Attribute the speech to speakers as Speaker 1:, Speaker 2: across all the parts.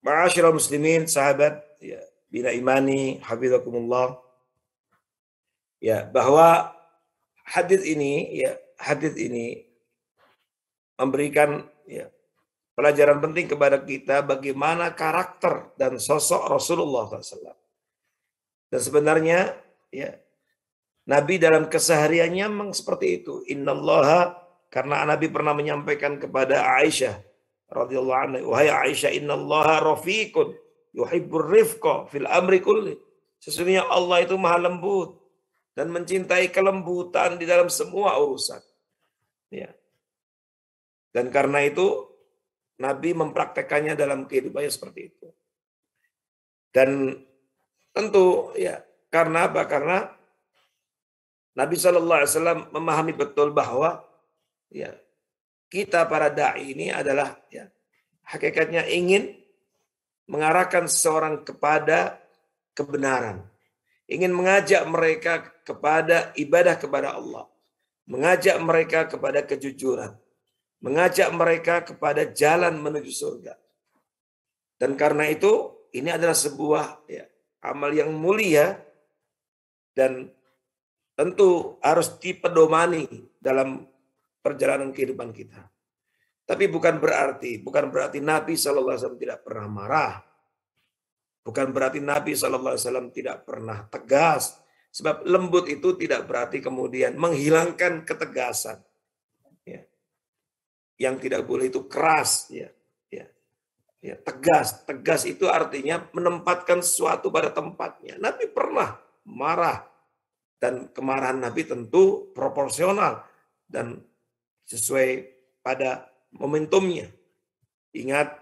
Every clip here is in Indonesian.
Speaker 1: Ma'asyiral muslimin, sahabat ya, bina imani, hafizakumullah. Ya, bahwa hadis ini memberikan ya, pelajaran penting kepada kita bagaimana karakter dan sosok Rasulullah SAW. Dan sebenarnya ya, Nabi dalam kesehariannya memang seperti itu. Innallaha, karena Nabi pernah menyampaikan kepada Aisyah radhiyallahu anha, wahai Aisyah, innallaha rafiqun yuhibbur rifqa fil amri kulli. Sesungguhnya Allah itu maha lembut dan mencintai kelembutan di dalam semua urusan. Ya. Dan karena itu Nabi mempraktekannya dalam kehidupannya seperti itu. Dan tentu ya, karena apa? Karena Nabi SAW memahami betul bahwa ya, kita para da'i ini adalah ya, hakikatnya ingin mengarahkan seseorang kepada kebenaran. Ingin mengajak mereka kepada ibadah kepada Allah. Mengajak mereka kepada kejujuran. Mengajak mereka kepada jalan menuju surga. Dan karena itu ini adalah sebuah ya, amal yang mulia dan tentu harus dipedomani dalam perjalanan kehidupan kita. Tapi bukan berarti Nabi SAW tidak pernah marah. Bukan berarti Nabi SAW tidak pernah tegas. Sebab lembut itu tidak berarti kemudian menghilangkan ketegasan. Ya. Yang tidak boleh itu keras. Ya. Tegas. Tegas itu artinya menempatkan sesuatu pada tempatnya. Nabi pernah marah. Dan kemarahan Nabi tentu proporsional dan sesuai pada momentumnya. Ingat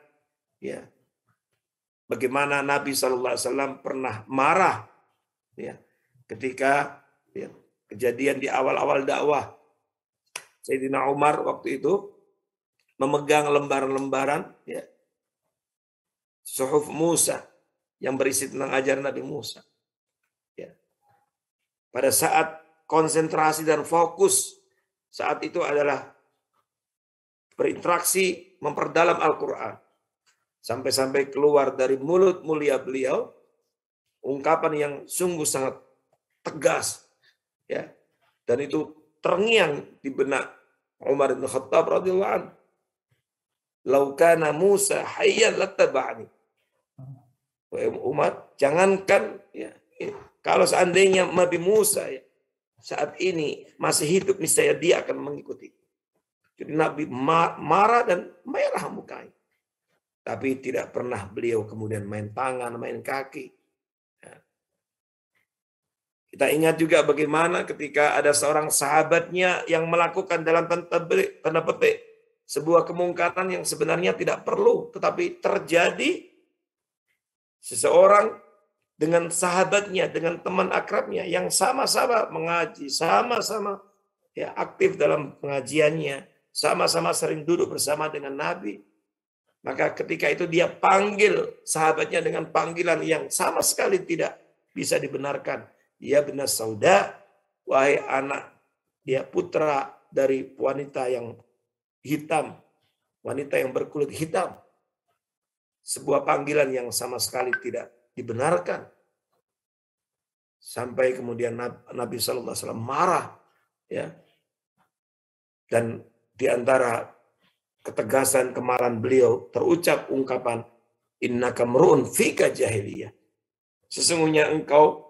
Speaker 1: ya, bagaimana Nabi SAW pernah marah ya, ketika ya, kejadian di awal-awal dakwah. Sayyidina Umar waktu itu memegang lembaran-lembaran ya, Suhuf Musa yang berisi tentang ajaran Nabi Musa. Pada saat konsentrasi dan fokus saat itu adalah berinteraksi memperdalam Al-Quran. Sampai-sampai keluar dari mulut mulia beliau ungkapan yang sungguh sangat tegas. Ya. Dan itu terngiang di benak Umar bin Khattab radhiyallahu anhu. Lau kana Musa hayyan lattaba'ani. Umar, jangankan ya, kalau seandainya Nabi Musa ya, saat ini masih hidup, niscaya dia akan mengikuti. Jadi Nabi marah dan merah mukanya. Tapi tidak pernah beliau kemudian main tangan, main kaki. Ya. Kita ingat juga bagaimana ketika ada seorang sahabatnya yang melakukan dalam tanda petik sebuah kemungkaran yang sebenarnya tidak perlu, tetapi terjadi. Seseorang dengan sahabatnya, dengan teman akrabnya yang sama-sama mengaji, sama-sama ya aktif dalam pengajiannya, sama-sama sering duduk bersama dengan Nabi. Maka ketika itu dia panggil sahabatnya dengan panggilan yang sama sekali tidak bisa dibenarkan. Ya benar Sauda, wahai anak dia putra dari wanita yang hitam, wanita yang berkulit hitam. Sebuah panggilan yang sama sekali tidak dibenarkan. Sampai kemudian Nabi SAW marah. Ya. Dan di antara ketegasan kemarahan beliau terucap ungkapan innaka mru'un fika jahiliyah. Sesungguhnya engkau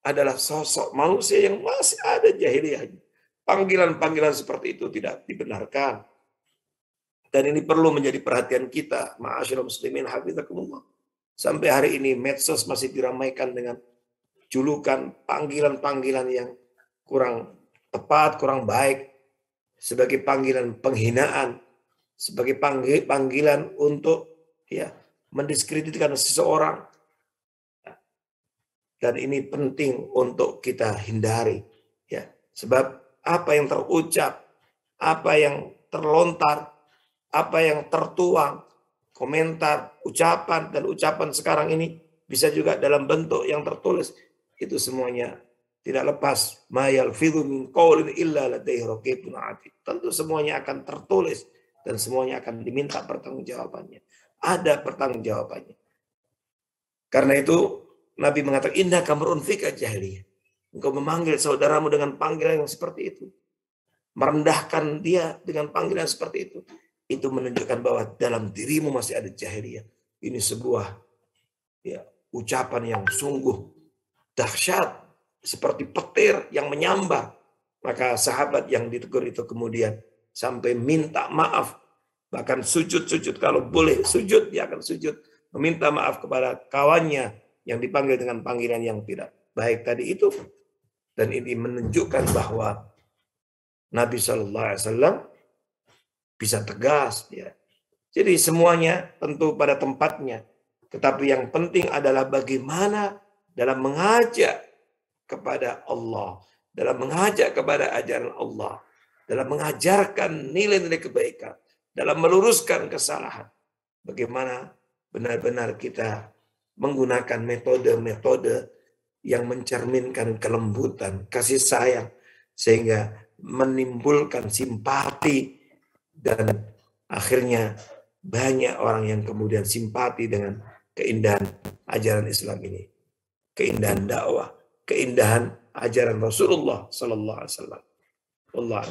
Speaker 1: adalah sosok manusia yang masih ada jahiliyahnya. Panggilan-panggilan seperti itu tidak dibenarkan. Dan ini perlu menjadi perhatian kita, ma'asyiral muslimin hafizakumullah. Sampai hari ini medsos masih diramaikan dengan julukan panggilan-panggilan yang kurang tepat, kurang baik, sebagai panggilan penghinaan, sebagai panggilan untuk ya mendiskreditkan seseorang. Dan ini penting untuk kita hindari, ya. Sebab apa yang terucap, apa yang terlontar, apa yang tertuang, komentar, ucapan, dan ucapan sekarang ini bisa juga dalam bentuk yang tertulis. Itu semuanya tidak lepas. Ma yalfidhu min qawlin illa ladaihi raqibun atid. Tentu semuanya akan tertulis dan semuanya akan diminta pertanggungjawabannya. Ada pertanggungjawabannya. Karena itu Nabi mengatakan, inna kamrun fika jahiliyah. Engkau memanggil saudaramu dengan panggilan yang seperti itu. Merendahkan dia dengan panggilan seperti itu. Itu menunjukkan bahwa dalam dirimu masih ada jahiliyah. Ini sebuah ucapan yang sungguh dahsyat. Seperti petir yang menyambar. Maka sahabat yang ditegur itu kemudian sampai minta maaf. Bahkan sujud-sujud, kalau boleh sujud, dia akan sujud. Meminta maaf kepada kawannya yang dipanggil dengan panggilan yang tidak baik tadi itu. Dan ini menunjukkan bahwa Nabi Shallallahu Alaihi Wasallam bisa tegas. Ya. Jadi semuanya tentu pada tempatnya. Tetapi yang penting adalah bagaimana dalam mengajak kepada Allah, dalam mengajak kepada ajaran Allah, dalam mengajarkan nilai-nilai kebaikan, dalam meluruskan kesalahan. Bagaimana benar-benar kita menggunakan metode-metode yang mencerminkan kelembutan, kasih sayang, sehingga menimbulkan simpati dan akhirnya banyak orang yang kemudian simpati dengan keindahan ajaran Islam ini, keindahan dakwah, keindahan ajaran Rasulullah Sallallahu Alaihi Wasallam. Allah